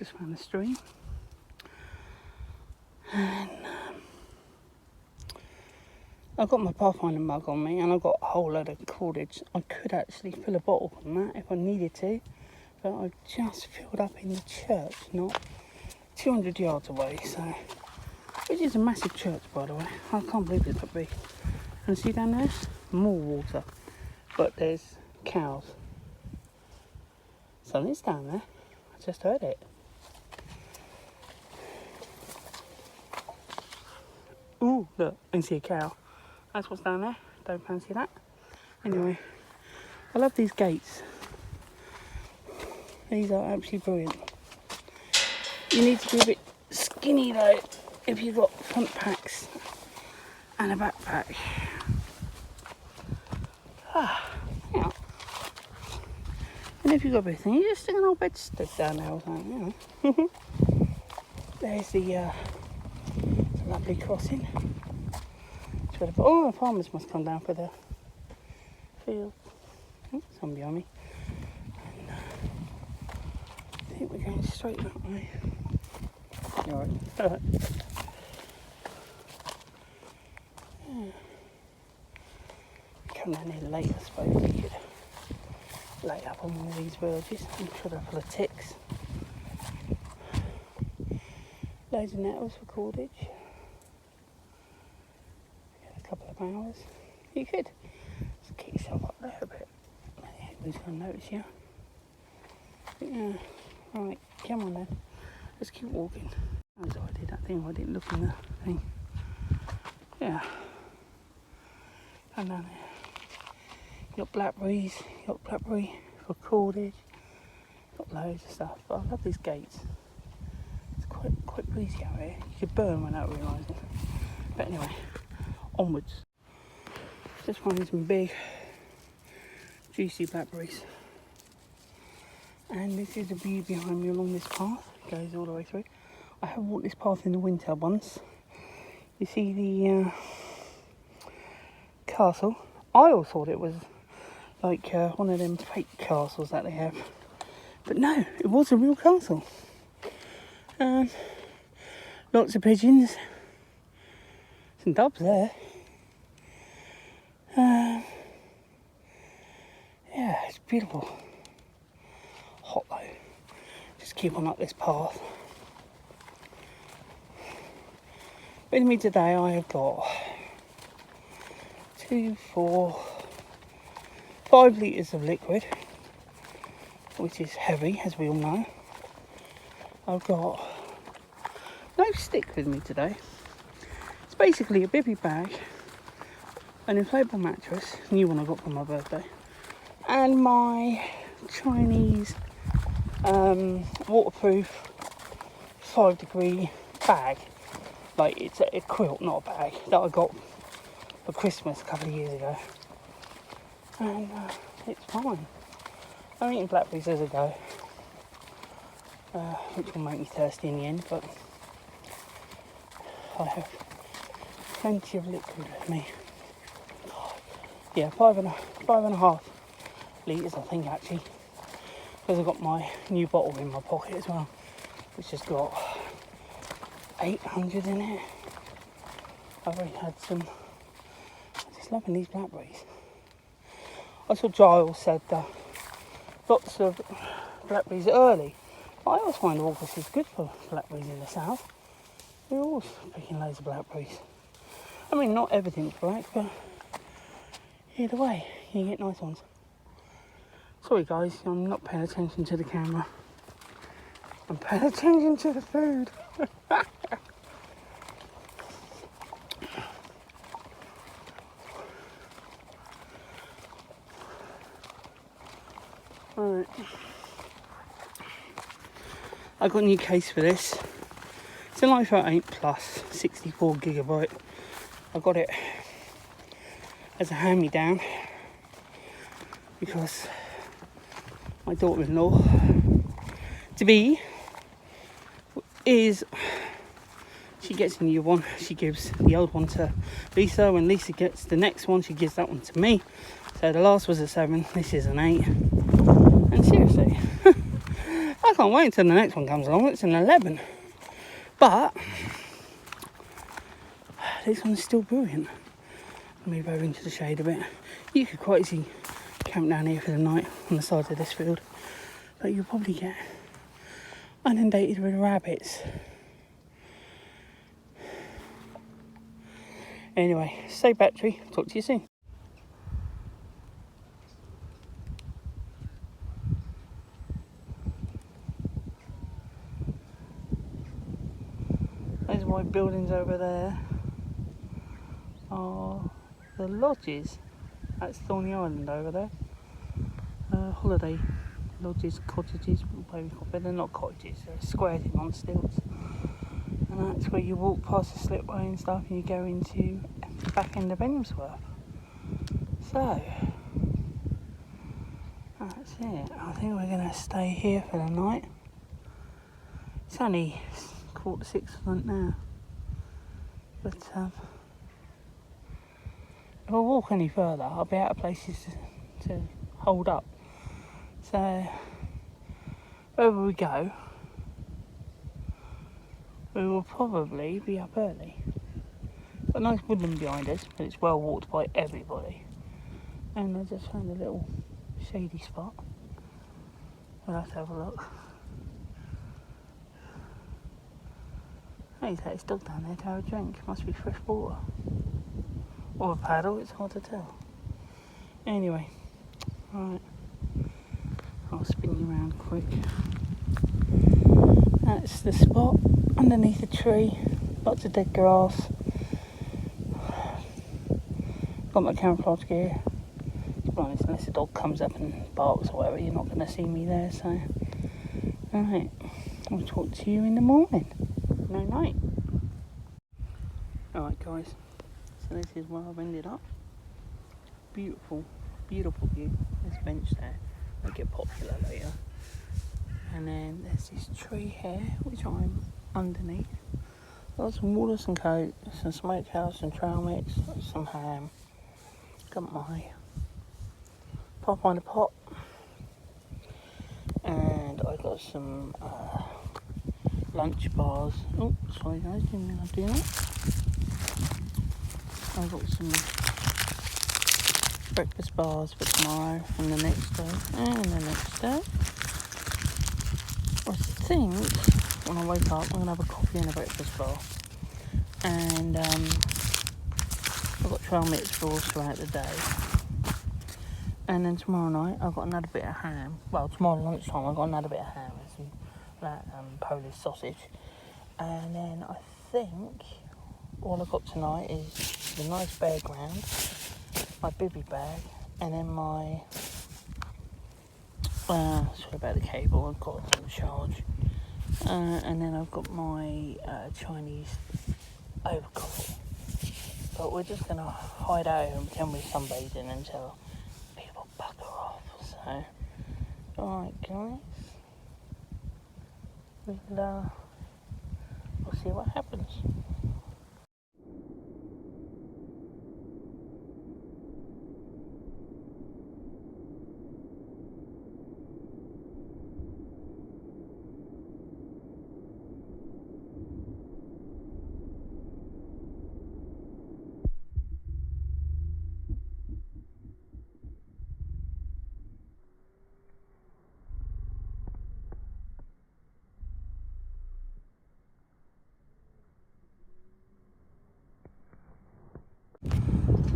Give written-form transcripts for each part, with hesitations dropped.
just found the stream. And I've got my Pathfinder mug on me, and I've got a whole load of cordage. I could actually fill a bottle from that if I needed to, but I just filled up in the church, not 200 yards away, so, which is a massive church, by the way. I can't believe it's that big. And see down there? More water, but there's cows. Something's down there. I just heard it. Ooh, look, I can see a cow. That's what's down there. Don't fancy that. Anyway, I love these gates. These are absolutely brilliant. You need to be a bit skinny though if you've got front packs and a backpack. Yeah. And if you've got a bit of thing, you just stick an old bedstead down there or something, you know. There's the lovely crossing. Oh, the farmers must come down for the field. Oh, someone behind me. And, I think we're going straight that way. Alright. Yeah. Come down here late, I suppose we could lay up on one of these verges. I'm sure they're full of ticks. Loads of nettles for cordage. Couple of hours. You could just get yourself up there a bit. Who's going to notice you? Yeah. Right, come on then. Let's keep walking. As I did that thing, I didn't look in the thing. Yeah. Come down there. You got blackberries. You got blackberry for cordage. Got loads of stuff. But I love these gates. It's quite breezy out here. You could burn without realising. But anyway. Onwards. Just finding some big juicy blackberries, and this is the view behind me along this path. It goes all the way through. I have walked this path in the winter once. You see the castle. I always thought it was like one of them fake castles that they have, but no, it was a real castle. Lots of pigeons. Some doves there. Yeah, it's beautiful. Hot though. Just keep on up this path. With me today I have got 2, 4, 5 litres of liquid, which is heavy as we all know. I've got no stick with me today. It's basically a bivvy bag, an inflatable mattress, new one I got for my birthday, and my Chinese waterproof 5-degree bag. Like, it's a quilt, not a bag, that I got for Christmas a couple of years ago. And it's fine. I'm eating blackberries as I go, which will make me thirsty in the end, but I have plenty of liquid with me. Yeah, 5.5 litres I think actually, because I've got my new bottle in my pocket as well, which has got 800 in it. I've already had some. I'm just loving these blackberries. I saw Giles said lots of blackberries early. I always find August is good for blackberries in the south. We're always picking loads of blackberries. I mean, not everything's black, but either way, you get nice ones. Sorry guys, I'm not paying attention to the camera. I'm paying attention to the food. Right. I got a new case for this. It's an iPhone 8 Plus, 64 gigabyte. I got it as a hand-me-down because my daughter-in-law to be she gets a new one. She gives the old one to Lisa. When Lisa gets the next one, she gives that one to me. So the last was a 7, this is an 8. And seriously, I I can't wait until the next one comes along. It's an 11. But this one's still brilliant. Move over into the shade a bit. You could quite easily camp down here for the night on the side of this field, but you'll probably get inundated with rabbits. Anyway, save battery. Talk to you soon. Those white buildings over there are the lodges. That's Thorny Island over there. Holiday lodges, cottages, they're not cottages, they're squared in on stilts. And that's where you walk past the slipway and stuff and you go into the back end of Emsworth. So, that's it. I think we're going to stay here for the night. It's only 5:45 now. But if I walk any further, I'll be out of places to hold up. So, wherever we go, we will probably be up early. Got a nice woodland behind us, but it's well walked by everybody. And I just found a little shady spot. We'll have to have a look. He's let his dog down there to have a drink. Must be fresh water. Or a paddle, it's hard to tell. Anyway, right. I'll spin you around quick. That's the spot underneath a tree. Lots of dead grass. Got my camouflage gear. To be honest, unless the dog comes up and barks or whatever, you're not going to see me there. So, alright. I'll talk to you in the morning. No night. Alright guys, so this is where I've ended up. Beautiful, beautiful view. This bench there, it'll get popular later. And then there's this tree here, which I'm underneath. Got some water, some coke, some smokehouse, some trail mix, some ham. Got my pop on the pot. And I got some lunch bars. Oh, sorry guys, didn't mean to do that. I've got some breakfast bars for tomorrow and the next day and the next day. I think when I wake up I'm going to have a coffee and a breakfast bar. And I've got trail mix for all throughout the day. And then tomorrow night I've got another bit of ham. Well, tomorrow lunchtime I've got another bit of ham and some Polish sausage. And then I think all I've got tonight is the nice bear ground, my bivvy bag, and then my sorry about the cable, I've got it on charge, and then I've got my Chinese overcoat. But we're just going to hide out here and pretend we're sunbathing until people bugger off. So, alright guys, we'll see what happens.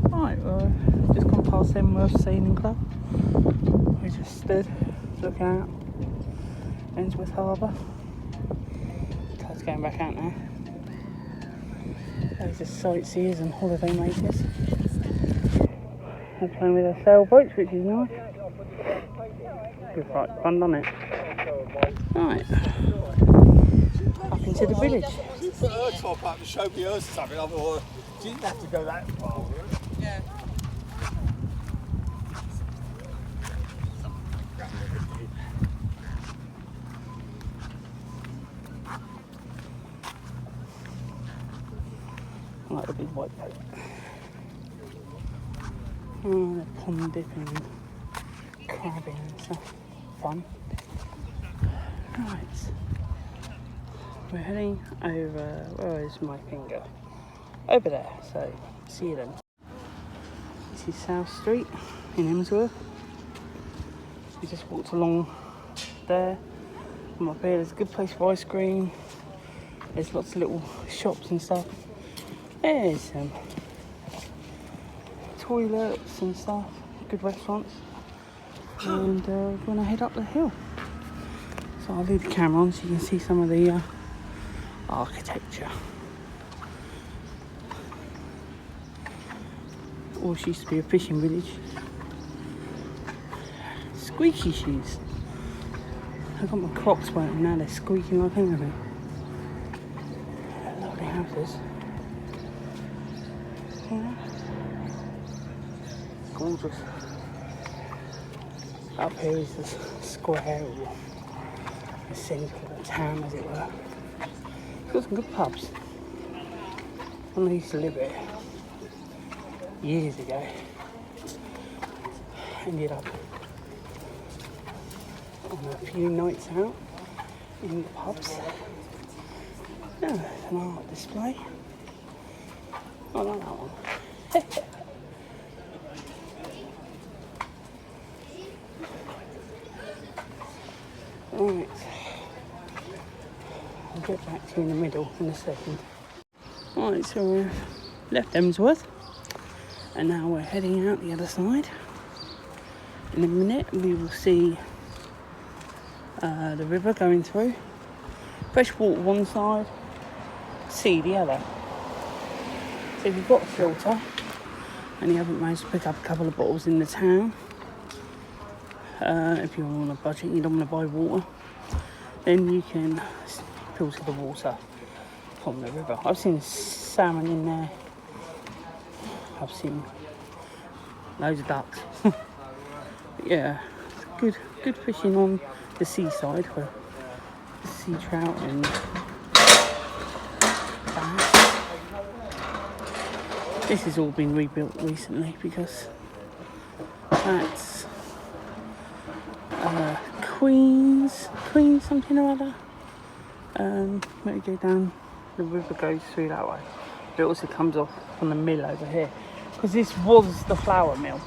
Right, just gone past Emsworth Sailing Club. We just stood looking out Emsworth Harbour. Tide's going back out now. Those are sightseers and holiday makers. They're playing with their sailboats, which is nice. Good right fun, doesn't it? Right, up into the village. You put her top up and show me hers something, I thought, she didn't have to go that far. Yeah. I like the big white boat. Oh, they're pond dipping, crabbing and stuff. Fun. Right. We're heading over, where is my finger? Over there, so see you then. This is South Street in Emsworth. We just walked along there. From up here, there's a good place for ice cream. There's lots of little shops and stuff. There's some toilets and stuff, good restaurants. And we're going to head up the hill. So I'll leave the camera on so you can see some of the architecture. Always used to be a fishing village. Squeaky shoes. I've got my Crocs wearing now, they're squeaking like anything. Lovely houses. Yeah. Gorgeous. Up here is the square, or the centre of the town, as it were. It's got some good pubs. When I used to live here years ago, ended up on a few nights out in the pubs. Yeah, there's an art display. I like that one. Right, I'll get back to you in the middle in a second. Right, so we've left Emsworth and now we're heading out the other side. In a minute we will see the river going through. Fresh water one side, sea the other. So if you've got a filter and you haven't managed to pick up a couple of bottles in the town, if you're on a budget and you don't want to buy water, then you can filter the water from the river. I've seen salmon in there. I've seen loads of ducks. Yeah, it's good fishing on the seaside for sea trout and bass. This has all been rebuilt recently because that's Queen's something or other. When you go down, the river goes through that way. It also comes off from the mill over here, because this was the flour mill,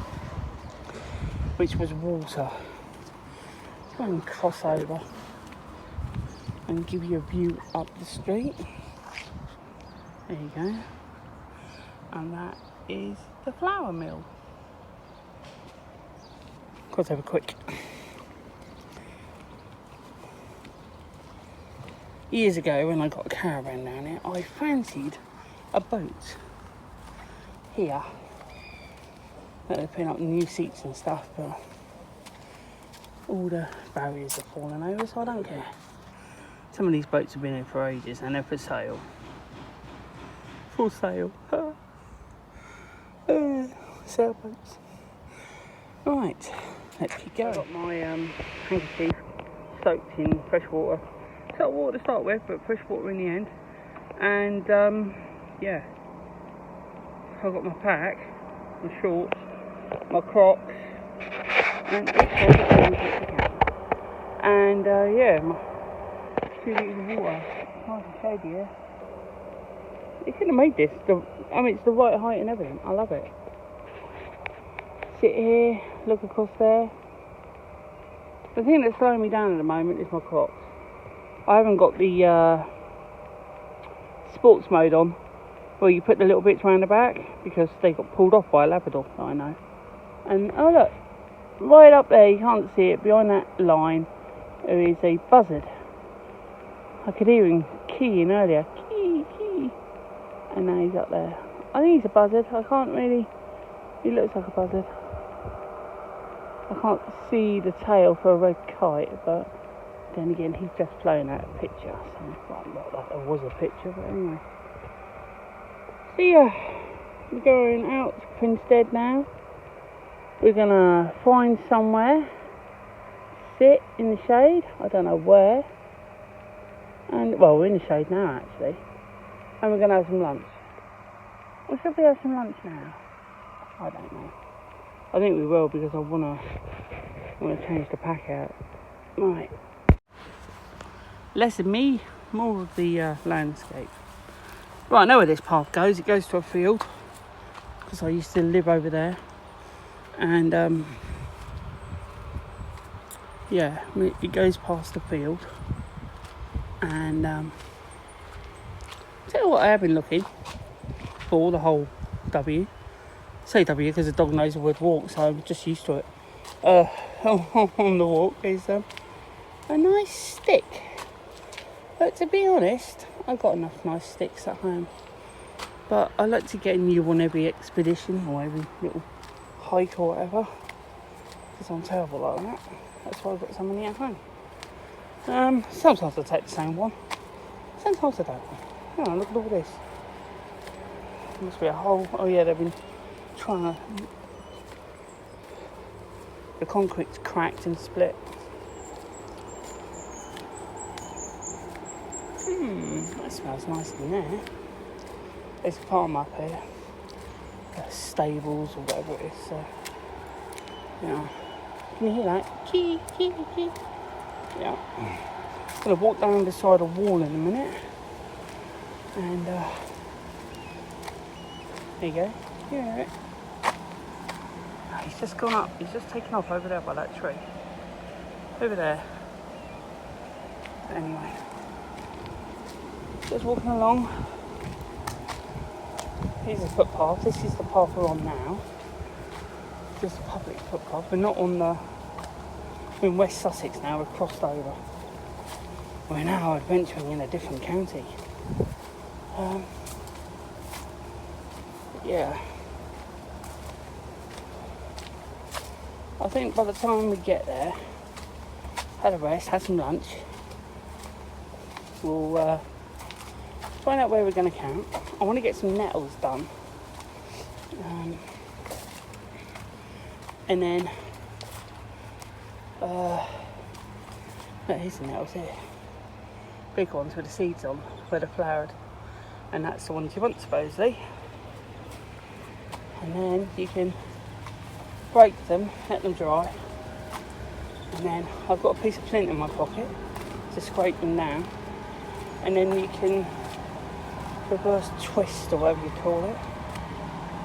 which was water. Let's go and cross over and give you a view up the street. There you go. And that is the flour mill. Cross over quick. Years ago, when I got a caravan down here, I fancied a boat here. They're putting up new seats and stuff, but all the barriers have fallen over, so I don't care. Some of these boats have been here for ages and they're for sale. For sale. Sailboats. Right, let's keep going. I've got my handkerchief soaked in fresh water. Salt water to start with, but fresh water in the end. And yeah, I've got my pack, my shorts, my Crocs, and yeah, my 2 litres of water. Nice and shady here. You couldn't have made this. I mean, it's the right height and everything. I love it. Sit here, look across there. The thing that's slowing me down at the moment is my Crocs. I haven't got the sports mode on, where you put the little bits around the back, because they got pulled off by a Labrador that I know. And oh look, right up there, you can't see it, behind that line, there is a buzzard. I could hear him keying earlier. Key, key. And now he's up there. I think he's a buzzard. I can't really... He looks like a buzzard. I can't see the tail for a red kite, but then again, he's just flown out a picture. So, well, not that there was a picture, but anyway. So yeah, we're going out to Prinstead now. We're gonna find somewhere, sit in the shade. I don't know where. And well, we're in the shade now actually. And we're gonna have some lunch. Or should we have some lunch now? I don't know. I think we will, because I wanna change the pack out. Right. Less of me, more of the landscape. Right, I know where this path goes. It goes to a field because I used to live over there, and yeah, it goes past the field. And tell you what, I have been looking for the whole W. Say W because the dog knows the word walk, so I'm just used to it. On the walk is a nice stick. But to be honest, I've got enough nice sticks at home. But I like to get a new one every expedition or every little hike or whatever. Because I'm terrible like that. That's why I've got so many at home. Sometimes I take the same one. Sometimes I don't. Oh, look at all this. Must be a hole. Oh yeah, they've been trying to... The concrete's cracked and split. That smells nice in there. There's a farm up here. Stables or whatever it is. So, yeah. Can you hear that? Kee, kee, kee. Yeah. I'm going to walk down beside a wall in a minute. And, there you go. Yeah. He's just gone up. He's just taken off over there by that tree. Over there. Anyway. Just walking along. Here's a footpath. This is the path we're on now. Just a public footpath. We're not on the... We're in West Sussex now. We've crossed over. We're now adventuring in a different county. Yeah. I think by the time we get there, had a rest, had some lunch, we'll find out where we're going to camp. I want to get some nettles done. And then, here's the nettles here. Big ones with the seeds on, where they're flowered. And that's the ones you want, supposedly. And then you can break them, let them dry. And then I've got a piece of flint in my pocket to scrape them down. And then you can reverse twist or whatever you call it.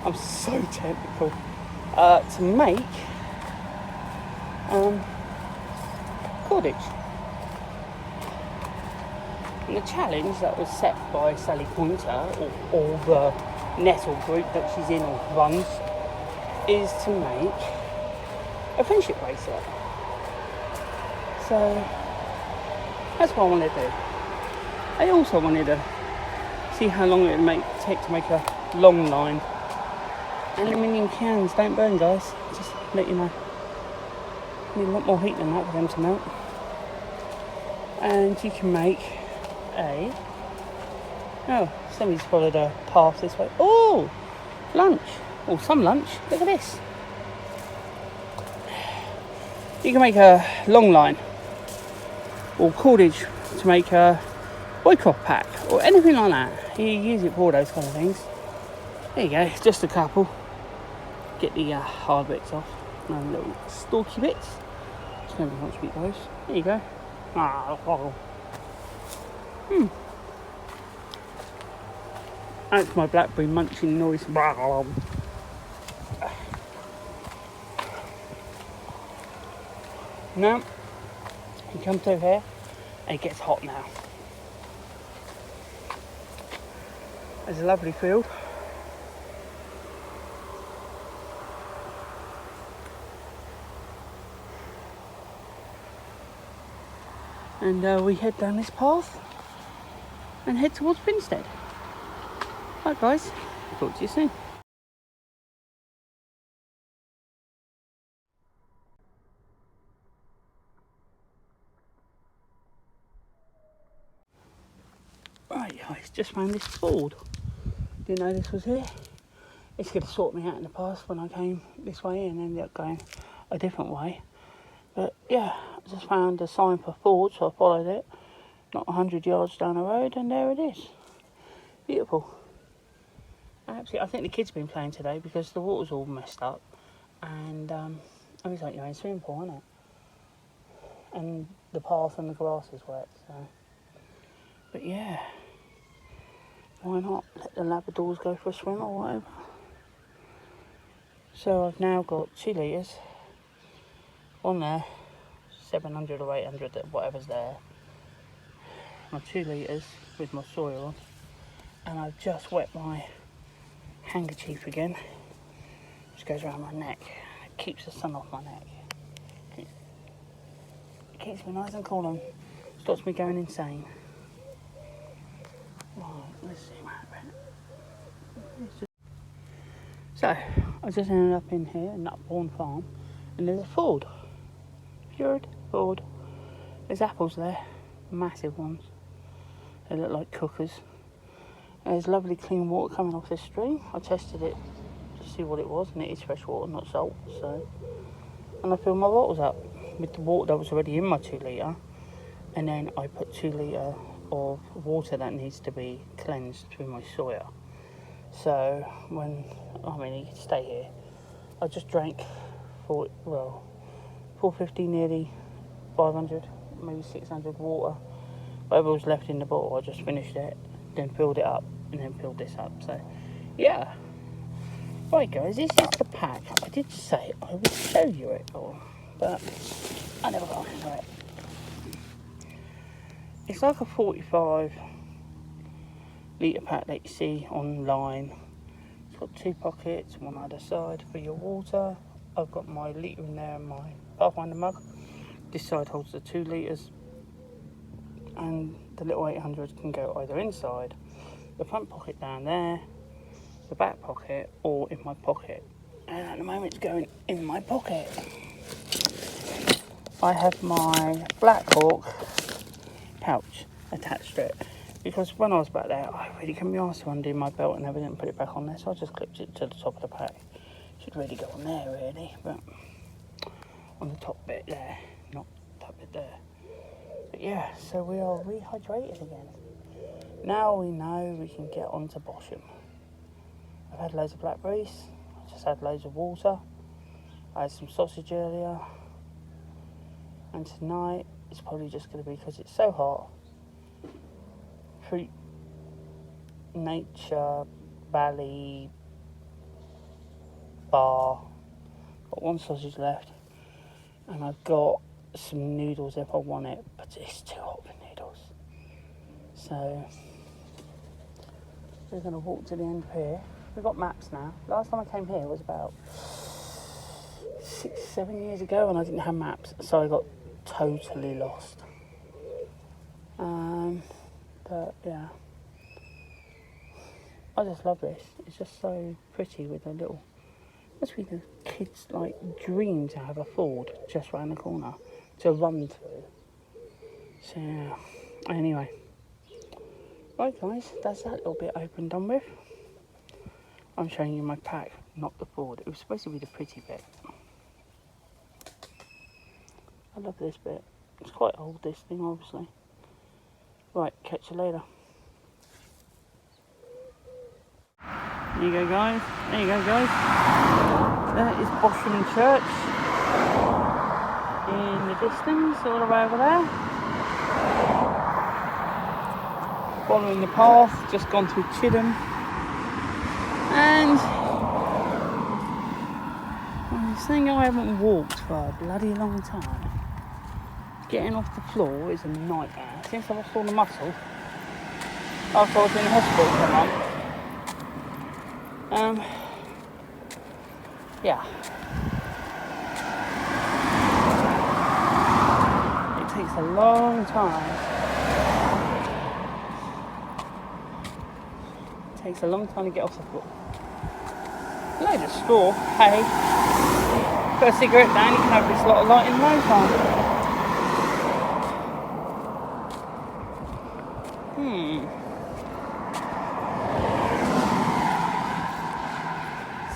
I'm so technical. To make cordage. And the challenge that was set by Sally Pointer, or the nettle group that she's in or runs, is to make a friendship bracelet. So that's what I wanted to do. I also wanted to see how long it would take to make a long line. Aluminium cans don't burn, guys. Just to let you know. Need a lot more heat than that for them to melt. And you can make somebody's followed a path this way. Oh, lunch. Or some lunch. Look at this. You can make a long line or cordage to make a boycott pack or anything like that. You use it for all those kind of things. There you go, just a couple. Get the hard bits off. And little stalky bits. Just nobody wants to eat those. There you go. That's my blackberry munching noise. Now, you come through here and it gets hot now. There's a lovely field. And we head down this path and head towards Binstead. Right guys, talk to you soon. Right guys, just found this ford. Didn't know this was here. It's going to sort me out in the past when I came this way and ended up going a different way. But yeah, I just found a sign for ford, so I followed it. Not 100 yards down the road, and there it is. Beautiful. Absolutely, I think the kids have been playing today because the water's all messed up. And it's like your own swimming pool, isn't it? And the path and the grass is wet, so But yeah, why not let the Labradors go for a swim or whatever. So I've now got 2 litres on there, 700 or 800, whatever's there. My 2 litres with my soil on, and I've just wet my handkerchief again, which goes around my neck. It keeps the sun off my neck. It keeps me nice and cool and stops me going insane. Right, let's see what happens. So, I just ended up in here, in Nutbourne Farm, and there's a ford. Fjord, ford. There's apples there, massive ones. They look like cookers. There's lovely clean water coming off this stream. I tested it to see what it was, and it is fresh water, not salt. So, and I filled my bottles up with the water that was already in my 2 litre, and then I put 2 litre of water that needs to be cleansed through my soya. So when you can stay here, I just drank 450, nearly 500, maybe 600 water. Whatever was left in the bottle, I just finished it, then filled it up, and then filled this up. So yeah. Right guys, this is the pack. I did say I would show you it all, but I never got into it. It's like a 45 litre pack that you see online. It's got 2 pockets, one either side for your water. I've got my litre in there and my Pathfinder mug. This side holds the 2 litres, and the little 800 can go either inside the front pocket down there, the back pocket, or in my pocket. And at the moment it's going in my pocket. I have my Black Hawk pouch attached to it, because when I was back there I really couldn't be arsed to undo my belt and everything and put it back on there, so I just clipped it to the top of the pack. Should really go on there really, but on the top bit there, not that bit there. But yeah, so we are rehydrated again. Now we know we can get on to Bosham. I've had loads of blackberries, I just had loads of water, I had some sausage earlier, and tonight it's probably just going to be, because it's so hot, fruit, nature, valley, bar. Got 1 sausage left, and I've got some noodles if I want it, but it's too hot for noodles. So we're going to walk to the end of here. We've got maps now. Last time I came here was about 6-7 years ago, and I didn't have maps, so I got totally lost. But yeah, I just love this. It's just so pretty with a little, must be the kids' like dream to have a ford just round the corner to run through. So yeah, anyway, right guys, that's that little bit over and done with. I'm showing you my pack, not the ford. It was supposed to be the pretty bit. I love this bit. It's quite old, this thing, obviously. Right, catch you later. There you go guys, there you go guys. There is Bosham Church in the distance, all the way over there. Following the path, just gone through Chidham. And this thing I haven't walked for a bloody long time. Getting off the floor is a nightmare. Since I lost all the muscle after I was in the hospital for a month. Yeah. It takes a long time. It takes a long time to get off the floor. Load of straw, hay. Put a cigarette down, you can have this lot of light in no time.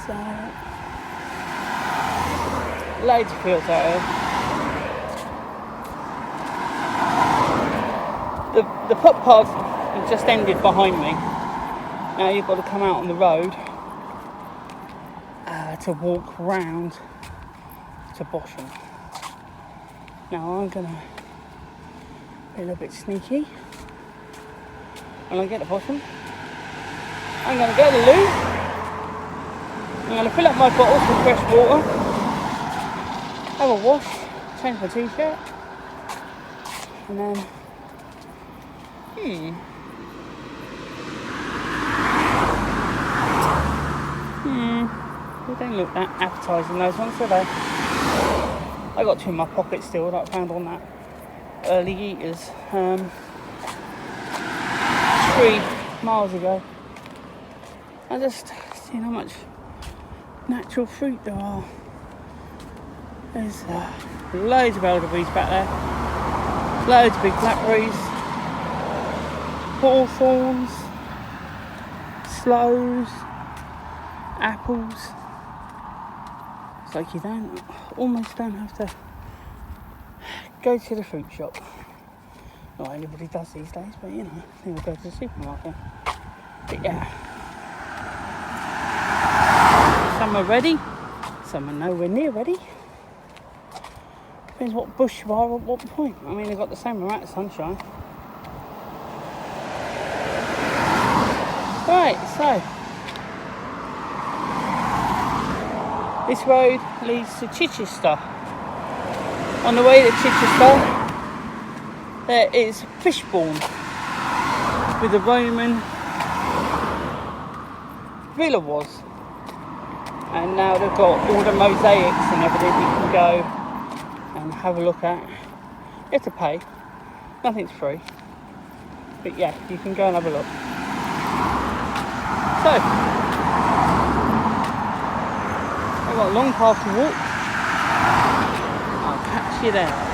So, loads of fields out here. The footpath has just ended behind me. Now you've got to come out on the road to walk round to Bosham. Now I'm going to be a little bit sneaky when I get to Bosham. I'm going to go to the loo. I'm going to fill up my bottles with fresh water. Have a wash, change my t-shirt. And then, they don't look that appetising, those ones, do they? I got two in my pocket still that I found on that early eaters 3 miles ago. I just seen how much natural fruit there are. There's loads of elderberries back there, loads of big blackberries, hawthorns, sloes, apples. It's like you almost don't have to go to the fruit shop. Not anybody does these days, but you know, people go to the supermarket. But yeah, some are ready, some are nowhere near ready. Depends what bush you are at what point. I mean, they've got the same amount of sunshine. Right, so this road leads to Chichester. On the way to Chichester, there is Fishbourne with the Roman villa was. And now they've got all the mosaics and everything you can go and have a look at. You have to pay, nothing's free. But yeah, you can go and have a look. So, I've got a long path to walk. I'll catch you there.